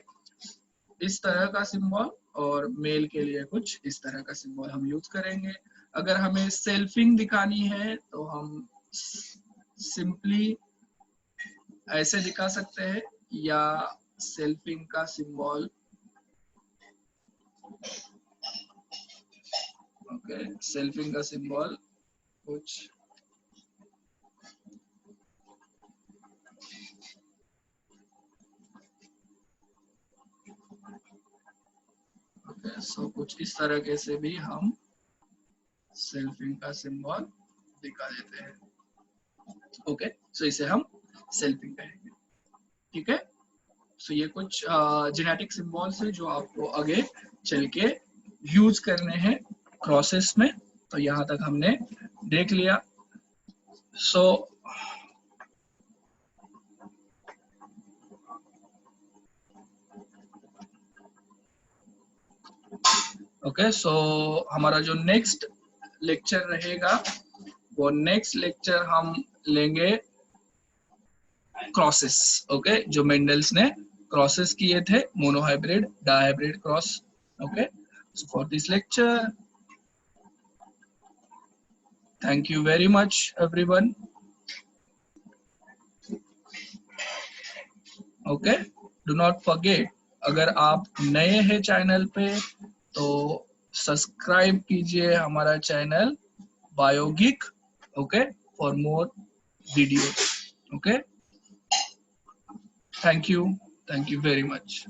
Speaker 1: इस तरह का सिंबल, और मेल के लिए कुछ इस तरह का सिंबल हम यूज करेंगे। अगर हमें सेल्फिंग दिखानी है तो हम सिंपली ऐसे दिखा सकते हैं, या सेल्फिंग का सिंबल, ओके, सेल्फिंग का सिंबल कुछ सो कुछ इस तरह के से भी हम सेल्फिंग का सिंबल दिखा देते हैं। ओके, सो इसे हम सेल्फिंग कहेंगे। ठीक है, सो ये कुछ जेनेटिक सिंबल्स है जो आपको आगे चल के यूज करने हैं क्रॉसेस में। तो यहाँ तक हमने देख लिया। सो ओके, सो हमारा जो नेक्स्ट लेक्चर रहेगा वो नेक्स्ट लेक्चर हम लेंगे क्रॉसेस। ओके, जो मेंडल्स ने क्रॉसेस किए थे, monohybrid, dihybrid cross. Okay, so for this lecture, thank you very much everyone. Okay, do not forget, अगर आप नए हैं चैनल पे तो सब्सक्राइब कीजिए हमारा channel Biogic, okay, for more videos. Okay, thank you very much.